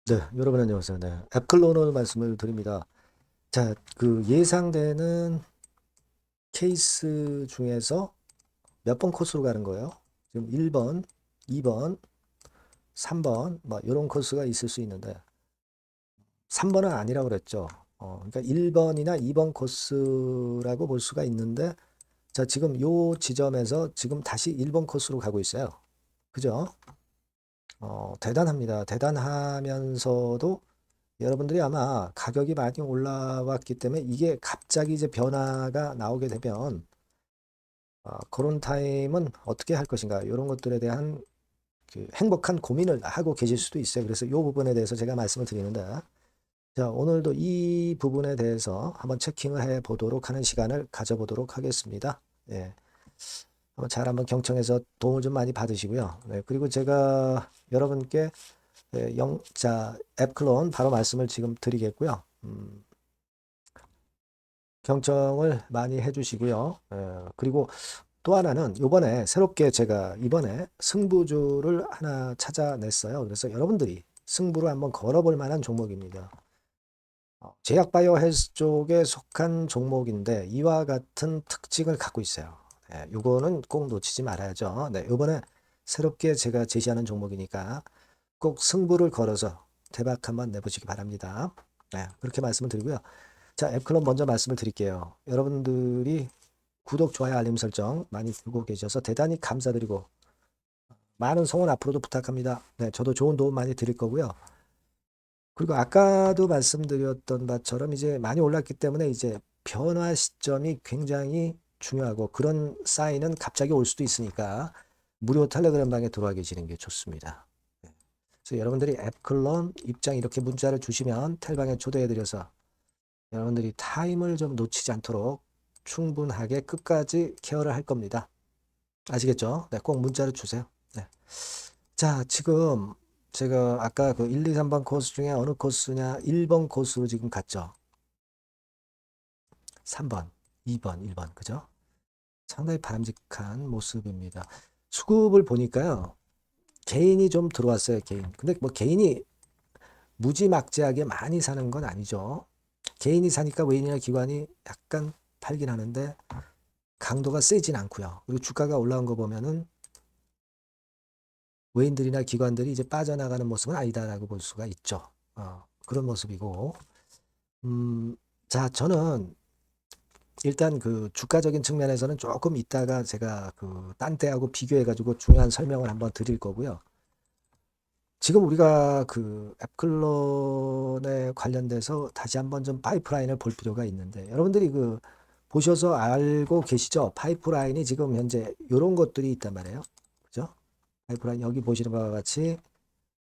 네, 여러분 안녕하세요. 네, 앱클로너 말씀을 드립니다. 자, 그 예상되는 케이스 중에서 몇 번 코스로 가는 거예요? 지금 1번, 2번, 3번, 뭐 이런 코스가 있을 수 있는데 3번은 아니라고 그랬죠. 그러니까 1번이나 2번 코스라고 볼 수가 있는데 자, 지금 요 지점에서 지금 다시 1번 코스로 가고 있어요. 그죠? 대단합니다. 대단하면서도 여러분들이 아마 가격이 많이 올라왔기 때문에 이게 갑자기 이제 변화가 나오게 되면 그런 타임은 어떻게 할 것인가 이런 것들에 대한 그 행복한 고민을 하고 계실 수도 있어요. 그래서 이 부분에 대해서 제가 말씀을 드리는데 자, 오늘도 이 부분에 대해서 한번 체킹을 해 보도록 하는 시간을 가져보도록 하겠습니다. 예. 한번 경청해서 도움을 좀 많이 받으시고요. 네, 그리고 제가 여러분께 앱클론 바로 말씀을 지금 드리겠고요. 경청을 많이 해주시고요. 그리고 또 하나는 이번에 새롭게 제가 이번에 승부주를 하나 찾아냈어요. 그래서 여러분들이 승부를 한번 걸어볼 만한 종목입니다. 제약바이오 헬스 쪽에 속한 종목인데 이와 같은 특징을 갖고 있어요. 이거는 꼭 놓치지 말아야죠. 네, 이번에 새롭게 제가 제시하는 종목이니까 꼭 승부를 걸어서 대박 한번 내보시기 바랍니다. 네, 그렇게 말씀을 드리고요. 자, 앱클럽 먼저 말씀을 드릴게요. 여러분들이 구독, 좋아요, 알림 설정 많이 두고 계셔서 대단히 감사드리고 많은 성원 앞으로도 부탁합니다. 네, 저도 좋은 도움 많이 드릴 거고요. 그리고 아까도 말씀드렸던 바처럼 이제 많이 올랐기 때문에 이제 변화 시점이 굉장히 중요하고 그런 사인은 갑자기 올 수도 있으니까 무료 텔레그램 방에 들어와 계시는 게 좋습니다. 네. 그래서 여러분들이 앱클론 입장 이렇게 문자를 주시면 텔방에 초대해드려서 여러분들이 타임을 좀 놓치지 않도록 충분하게 끝까지 케어를 할 겁니다. 아시겠죠? 네, 꼭 문자를 주세요. 네. 자, 지금 제가 아까 그 1, 2, 3번 코스 중에 어느 코스냐? 1번 코스로 지금 갔죠. 3번, 2번, 1번. 그죠? 상당히 바람직한 모습입니다. 수급을 보니까요. 개인이 좀 들어왔어요, 개인. 근데 뭐 개인이 무지막지하게 많이 사는 건 아니죠. 개인이 사니까 외인이나 기관이 약간 팔긴 하는데 강도가 세진 않고요. 그리고 주가가 올라온 거 보면은 외인들이나 기관들이 이제 빠져나가는 모습은 아니다라고 볼 수가 있죠. 그런 모습이고, 음, 자, 저는 일단 그 주가적인 측면에서는 조금 이따가 제가 그 딴 때하고 비교해가지고 중요한 설명을 한번 드릴 거고요. 지금 우리가 그 앱클론에 관련돼서 다시 한번 좀 파이프라인을 볼 필요가 있는데, 여러분들이 그 보셔서 알고 계시죠? 파이프라인이 지금 현재 이런 것들이 있단 말이에요. 그죠? 파이프라인 여기 보시는 바와 같이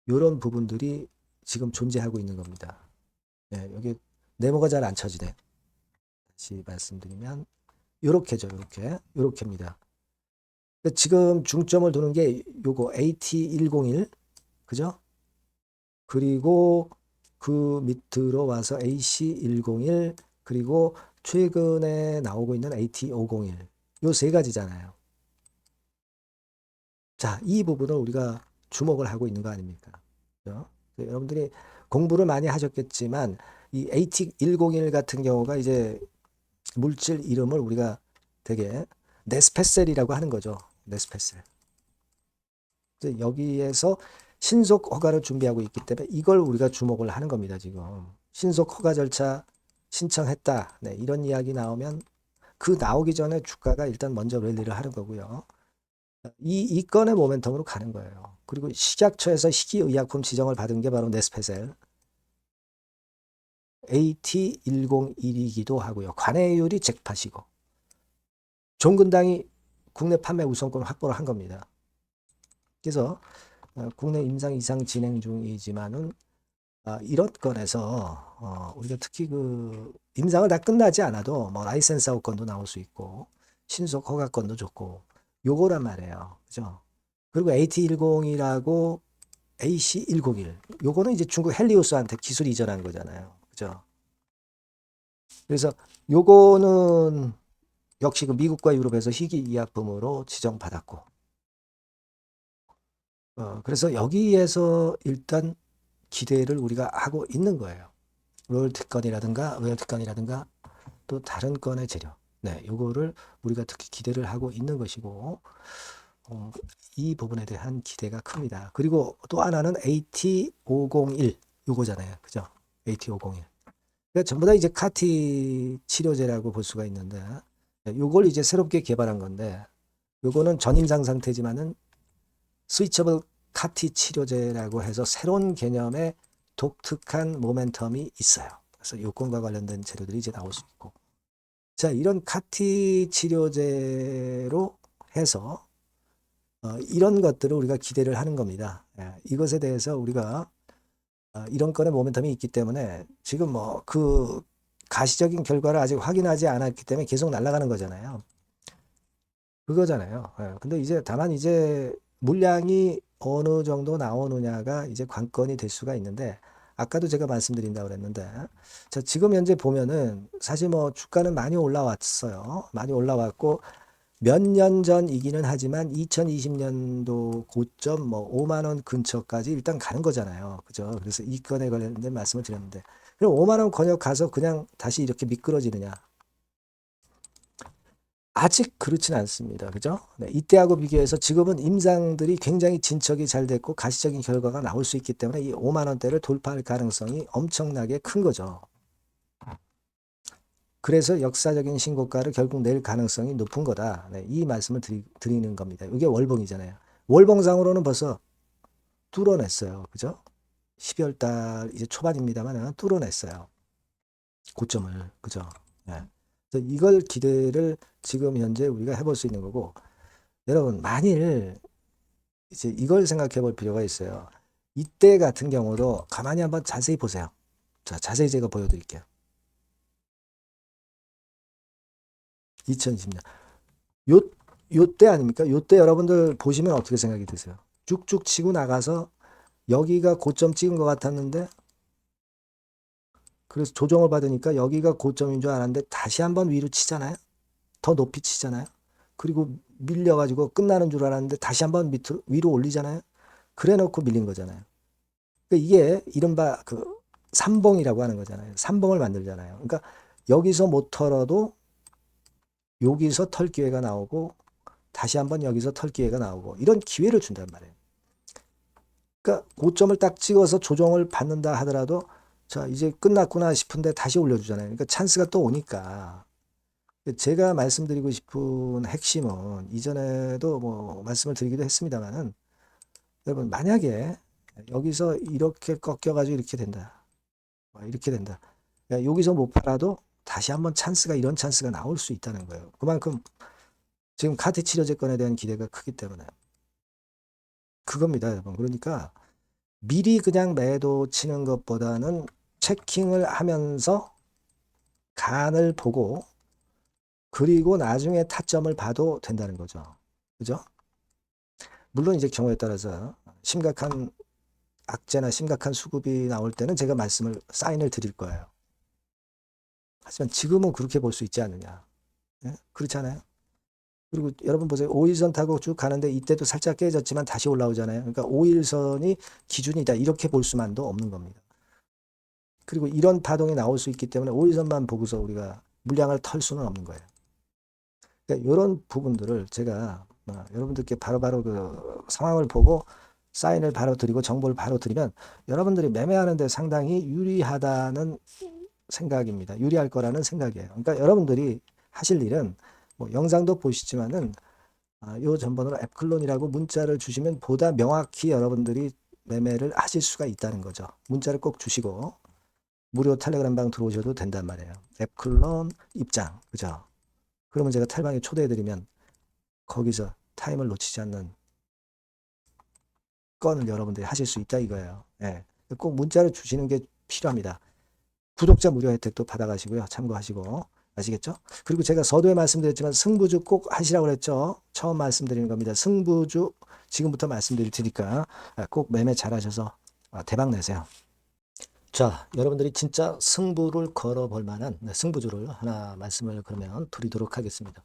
이런 부분들이 지금 존재하고 있는 겁니다. 네, 여기 네모가 잘 안 쳐지네. 다시 말씀드리면 요렇게죠. 요렇게입니다. 지금 중점을 두는 게 요거 AT101 그죠? 그리고 그 밑으로 와서 AC101 그리고 최근에 나오고 있는 AT501 요 세 가지잖아요. 자, 이 부분을 우리가 주목을 하고 있는 거 아닙니까? 그죠? 여러분들이 공부를 많이 하셨겠지만 이 AT101 같은 경우가 이제 물질 이름을 우리가 되게 네스페셀이라고 하는 거죠. 네스페셀. 여기에서 신속 허가를 준비하고 있기 때문에 이걸 우리가 주목을 하는 겁니다. 지금 신속 허가 절차 신청했다. 네, 이런 이야기 나오면 그 나오기 전에 주가가 일단 먼저 랠리를 하는 거고요. 이 건의 모멘텀으로 가는 거예요. 그리고 식약처에서 희귀의약품 지정을 받은 게 바로 네스페셀 AT101이기도 하고요. 관해율이 잭팟이고 종근당이 국내 판매 우선권 확보를 한 겁니다. 그래서 국내 임상 이상 진행 중이지만은 이런 건에서 우리가 특히 그 임상을 다 끝나지 않아도 뭐 라이센스 아웃권도 나올 수 있고 신속 허가권도 좋고 요거란 말이에요. 그죠? 그리고 AT101하고 AC101 요거는 이제 중국 헬리오스한테 기술 이전한 거잖아요. 그죠? 그래서 요거는 역시 그 미국과 유럽에서 희귀의약품으로 지정받았고 그래서 여기에서 일단 기대를 우리가 하고 있는 거예요. 로열티 건이라든가 또 다른 건의 재료. 네, 요거를 우리가 특히 기대를 하고 있는 것이고, 이 부분에 대한 기대가 큽니다. 그리고 또 하나는 AT501 요거잖아요. 그죠? AT501. 그러니까 전부 다 이제 카티 치료제라고 볼 수가 있는데, 요걸 이제 새롭게 개발한 건데, 요거는 전임상 상태지만은 스위처블 카티 치료제라고 해서 새로운 개념의 독특한 모멘텀이 있어요. 그래서 요건과 관련된 재료들이 이제 나올 수 있고. 자, 이런 카티 치료제로 해서 이런 것들을 우리가 기대를 하는 겁니다. 이것에 대해서 우리가 이런 건의 모멘텀이 있기 때문에 지금 뭐 그 가시적인 결과를 아직 확인하지 않았기 때문에 계속 날아가는 거잖아요. 그거잖아요. 근데 이제 다만 이제 물량이 어느 정도 나오느냐가 이제 관건이 될 수가 있는데 아까도 제가 말씀드린다고 그랬는데 자, 지금 현재 보면은 사실 뭐 주가는 많이 올라왔어요. 많이 올라왔고 몇 년 전이기는 하지만 2020년도 고점 뭐 5만 원 근처까지 일단 가는 거잖아요. 그죠? 그래서 이 건에 관련된 말씀을 드렸는데 그럼 5만 원 권역 가서 그냥 다시 이렇게 미끄러지느냐? 아직 그렇진 않습니다. 그죠? 네, 이때하고 비교해서 지금은 임상들이 굉장히 진척이 잘 됐고 가시적인 결과가 나올 수 있기 때문에 이 5만 원대를 돌파할 가능성이 엄청나게 큰 거죠. 그래서 역사적인 신고가를 결국 낼 가능성이 높은 거다. 네, 이 말씀을 드리는 겁니다. 이게 월봉이잖아요. 월봉상으로는 벌써 뚫어냈어요. 그죠? 12월 달 이제 초반입니다만 뚫어냈어요. 고점을. 그죠? 네. 그래서 이걸 기대를 지금 현재 우리가 해볼 수 있는 거고 여러분 만일 이제 이걸 생각해 볼 필요가 있어요. 이때 같은 경우도 가만히 한번 자세히 보세요. 자, 자세히 제가 보여드릴게요. 2020년. 요때 아닙니까? 요때 여러분들 보시면 어떻게 생각이 드세요? 쭉쭉 치고 나가서 여기가 고점 찍은 것 같았는데 그래서 조정을 받으니까 여기가 고점인 줄 알았는데 다시 한번 위로 치잖아요. 더 높이 치잖아요. 그리고 밀려가지고 끝나는 줄 알았는데 다시 한번 밑으로 위로 올리잖아요. 그래 놓고 밀린 거잖아요. 그러니까 이게 이른바 그 삼봉이라고 하는 거잖아요. 삼봉을 만들잖아요. 그러니까 여기서 못 털어도 여기서 털 기회가 나오고 다시 한번 여기서 털 기회가 나오고 이런 기회를 준단 말이에요. 그러니까 고점을 딱 찍어서 조정을 받는다 하더라도 자 이제 끝났구나 싶은데 다시 올려주잖아요. 그러니까 찬스가 또 오니까 제가 말씀드리고 싶은 핵심은 이전에도 뭐 말씀을 드리기도 했습니다만은 여러분 만약에 여기서 이렇게 꺾여가지고 이렇게 된다. 이렇게 된다. 그러니까 여기서 못 팔아도 다시 한번 찬스가 이런 찬스가 나올 수 있다는 거예요. 그만큼 지금 카드 치료제건에 대한 기대가 크기 때문에 그겁니다, 여러분. 그러니까 미리 그냥 매도 치는 것보다는 체킹을 하면서 간을 보고 그리고 나중에 타점을 봐도 된다는 거죠. 그죠? 물론 이제 경우에 따라서 심각한 악재나 심각한 수급이 나올 때는 제가 사인을 드릴 거예요. 하지만 지금은 그렇게 볼 수 있지 않느냐. 예? 그렇지 않아요? 그리고 여러분 보세요. 5일선 타고 쭉 가는데 이때도 살짝 깨졌지만 다시 올라오잖아요. 그러니까 5일선이 기준이다. 이렇게 볼 수만도 없는 겁니다. 그리고 이런 파동이 나올 수 있기 때문에 5일선만 보고서 우리가 물량을 털 수는 없는 거예요. 그러니까 이런 부분들을 제가 여러분들께 바로바로 그 상황을 보고 사인을 바로 드리고 정보를 바로 드리면 여러분들이 매매하는데 상당히 유리하다는 생각입니다. 유리할 거라는 생각이에요. 그러니까 여러분들이 하실 일은 뭐 영상도 보시지만은 요 전번호로 앱클론이라고 문자를 주시면 보다 명확히 여러분들이 매매를 하실 수가 있다는 거죠. 문자를 꼭 주시고 무료 텔레그램 방 들어오셔도 된단 말이에요. 앱클론 입장. 그죠? 그러면 제가 탈방에 초대해드리면 거기서 타임을 놓치지 않는 건을 여러분들이 하실 수 있다 이거예요. 예. 꼭 문자를 주시는 게 필요합니다. 구독자 무료 혜택도 받아가시고요. 참고하시고 아시겠죠? 그리고 제가 서두에 말씀드렸지만 승부주 꼭 하시라고 그랬죠. 처음 말씀드리는 겁니다. 승부주 지금부터 말씀드릴 테니까 꼭 매매 잘하셔서 대박 내세요. 자, 여러분들이 진짜 승부를 걸어볼 만한 승부주를 하나 말씀을 그러면 드리도록 하겠습니다.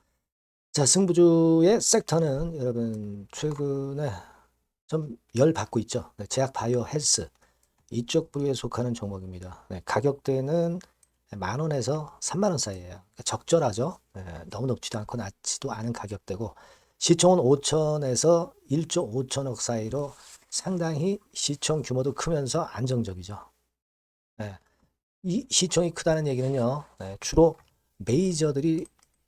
자, 승부주의 섹터는 여러분 최근에 좀 열 받고 있죠. 제약 바이오 헬스. 이쪽 부류에 속하는 종목입니다. 네, 가격대는 10,000원에서 30,000원 사이에요. 그러니까 적절하죠. 네, 너무 높지도 않고 낮지도 않은 가격대고 시총은 5천에서 1조 5천억 사이로 상당히 시총 규모도 크면서 안정적이죠. 네, 이 시총이 크다는 얘기는요. 네, 주로 메이저들이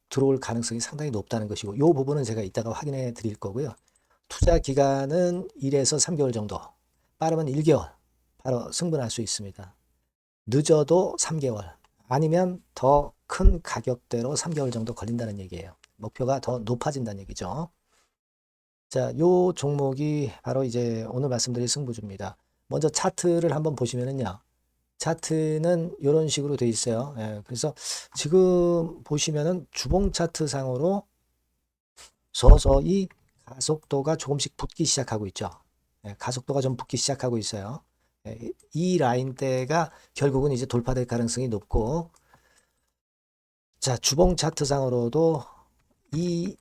들어올 가능성이 상당히 높다는 것이고 이 부분은 제가 이따가 확인해 드릴 거고요. 투자 기간은 1에서 3개월 정도, 빠르면 1개월 바로 승분할 수 있습니다. 늦어도 3개월, 아니면 더 큰 가격대로 3개월 정도 걸린다는 얘기예요. 목표가 더 높아진다는 얘기죠. 자, 요 종목이 바로 이제 오늘 말씀드릴 승부주입니다. 먼저 차트를 한번 보시면은요. 차트는 이런 식으로 돼 있어요. 예, 그래서 지금 보시면은 주봉 차트 상으로 서서히 가속도가 조금씩 붙기 시작하고 있죠. 예, 가속도가 좀 붙기 시작하고 있어요. 예, 이 라인대가 결국은 이제 돌파될 가능성이 높고, 자, 주봉 차트상으로도 이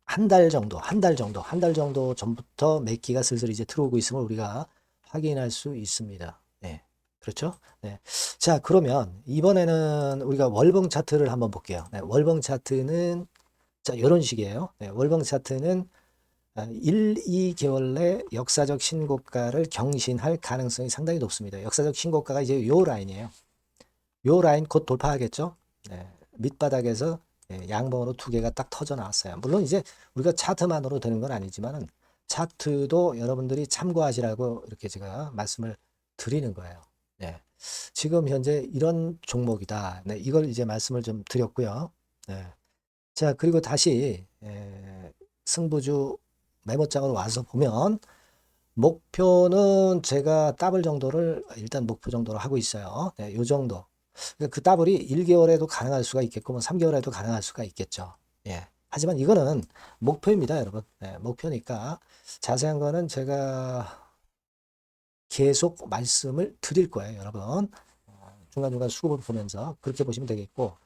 한 달 정도 전부터 매기가 슬슬 이제 들어오고 있음을 우리가 확인할 수 있습니다. 네, 그렇죠? 네. 자, 그러면 이번에는 우리가 월봉 차트를 한번 볼게요. 네, 월봉 차트는 자, 이런 식이에요. 네, 월봉 차트는 1, 2개월 내 역사적 신고가를 경신할 가능성이 상당히 높습니다. 역사적 신고가가 이제 요 라인이에요. 요 라인 곧 돌파하겠죠? 네, 밑바닥에서 양봉으로 두 개가 딱 터져 나왔어요. 물론 이제 우리가 차트만으로 되는 건 아니지만은 차트도 여러분들이 참고하시라고 이렇게 제가 말씀을 드리는 거예요. 네. 지금 현재 이런 종목이다. 네, 이걸 이제 말씀을 좀 드렸고요. 네. 자, 그리고 다시 승부주 메모장으로 와서 보면 목표는 제가 더블 정도를 일단 목표 정도로 하고 있어요. 네, 요 정도. 그러니까 그 더블이 1개월에도 가능할 수가 있겠고, 뭐 3개월에도 가능할 수가 있겠죠. 예. 하지만 이거는 목표입니다, 여러분. 네, 목표니까 자세한 거는 제가 계속 말씀을 드릴 거예요, 여러분. 중간중간 수급을 보면서 그렇게 보시면 되겠고.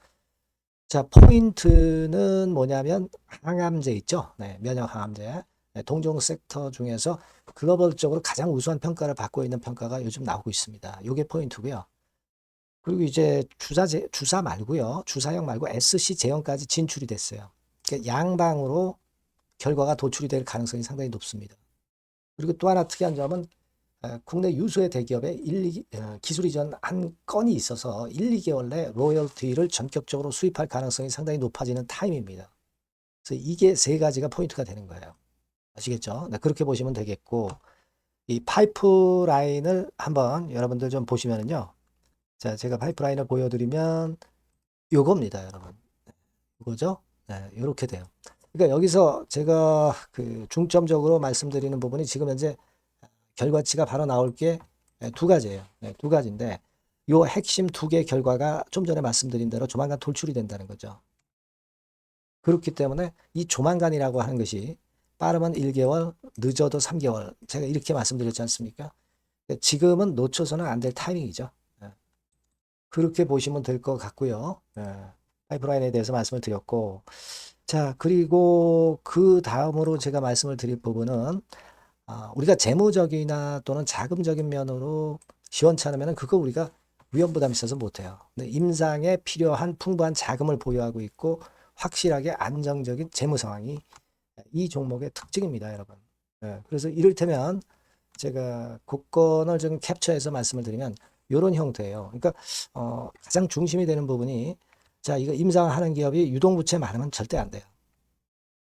자, 포인트는 뭐냐면 항암제 있죠? 네, 면역 항암제. 네, 동종 섹터 중에서 글로벌적으로 가장 우수한 평가를 받고 있는 평가가 요즘 나오고 있습니다. 이게 포인트고요. 그리고 이제 주사 말고요. 주사형 말고 SC 제형까지 진출이 됐어요. 그러니까 양방으로 결과가 도출이 될 가능성이 상당히 높습니다. 그리고 또 하나 특이한 점은 국내 유수의 대기업에 기술 이전 한 건이 있어서 1, 2개월 내 로열티를 전격적으로 수입할 가능성이 상당히 높아지는 타임입니다. 그래서 이게 세 가지가 포인트가 되는 거예요. 아시겠죠? 네, 그렇게 보시면 되겠고, 이 파이프라인을 한번 여러분들 좀 보시면은요. 자, 제가 파이프라인을 보여드리면 요겁니다, 여러분. 이거죠? 네, 이렇게 돼요. 그러니까 여기서 제가 그 중점적으로 말씀드리는 부분이 지금 현재 결과치가 바로 나올 게 두 가지예요. 네, 두 가지인데 요 핵심 두 개 결과가 좀 전에 말씀드린 대로 조만간 돌출이 된다는 거죠. 그렇기 때문에 이 조만간이라고 하는 것이 빠르면 1개월, 늦어도 3개월. 제가 이렇게 말씀드렸지 않습니까? 지금은 놓쳐서는 안 될 타이밍이죠. 네. 그렇게 보시면 될 것 같고요. 파이프라인에 대해서 말씀을 드렸고, 자, 그리고 그 다음으로 제가 말씀을 드릴 부분은 우리가 재무적이나 또는 자금적인 면으로 시원찮으면 그거 우리가 위험 부담 있어서 못해요. 근데 임상에 필요한 풍부한 자금을 보유하고 있고 확실하게 안정적인 재무 상황이 이 종목의 특징입니다, 여러분. 그래서 이를테면 제가 국권을 좀 캡처해서 말씀을 드리면 이런 형태예요. 그러니까 가장 중심이 되는 부분이 자, 이거 임상하는 기업이 유동부채 많으면 절대 안 돼요.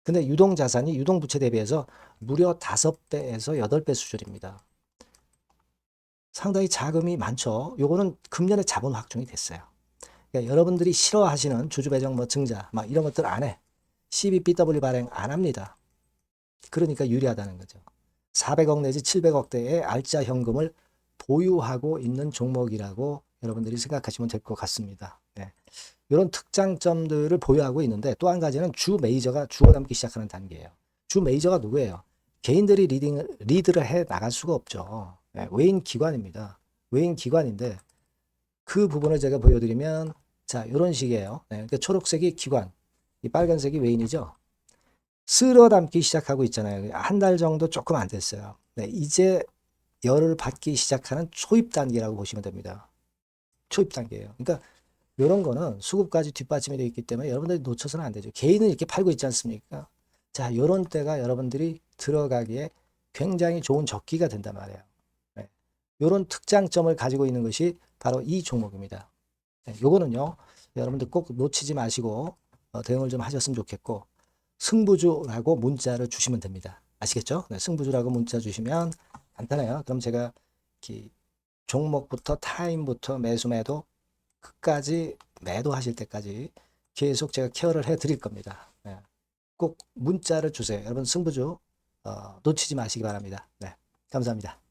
근데 유동자산이 유동부채 대비해서 무려 5배에서 8배 수준입니다. 상당히 자금이 많죠. 요거는 금년에 자본 확정이 됐어요. 그러니까 여러분들이 싫어하시는 주주배정 뭐 증자 막 이런 것들 안 해. CBBW 발행 안 합니다. 그러니까 유리하다는 거죠. 400억 내지 700억대의 알짜 현금을 보유하고 있는 종목이라고 여러분들이 생각하시면 될 것 같습니다. 네. 이런 특장점들을 보유하고 있는데 또 한 가지는 주 메이저가 죽어남기 시작하는 단계예요. 주 메이저가 누구예요? 개인들이 리드를 해 나갈 수가 없죠. 네, 외인 기관입니다. 외인 기관인데 그 부분을 제가 보여드리면 자, 이런 식이에요. 네, 그러니까 초록색이 기관, 이 빨간색이 외인이죠. 쓸어 담기 시작하고 있잖아요. 한 달 정도 조금 안 됐어요. 네, 이제 열을 받기 시작하는 초입 단계라고 보시면 됩니다. 초입 단계예요. 그러니까 이런 거는 수급까지 뒷받침이 되어 있기 때문에 여러분들이 놓쳐서는 안 되죠. 개인은 이렇게 팔고 있지 않습니까? 자, 이런 때가 여러분들이 들어가기에 굉장히 좋은 적기가 된단 말이에요. 네. 이런 특장점을 가지고 있는 것이 바로 이 종목입니다. 네, 요거는요, 여러분들 꼭 놓치지 마시고 대응을 좀 하셨으면 좋겠고, 승부주라고 문자를 주시면 됩니다. 아시겠죠? 네, 승부주라고 문자 주시면 간단해요. 그럼 제가 이렇게 종목부터 타임부터 매수 매도 끝까지 매도하실 때까지 계속 제가 케어를 해 드릴 겁니다. 네. 꼭 문자를 주세요. 여러분 승부주 놓치지 마시기 바랍니다. 네, 감사합니다.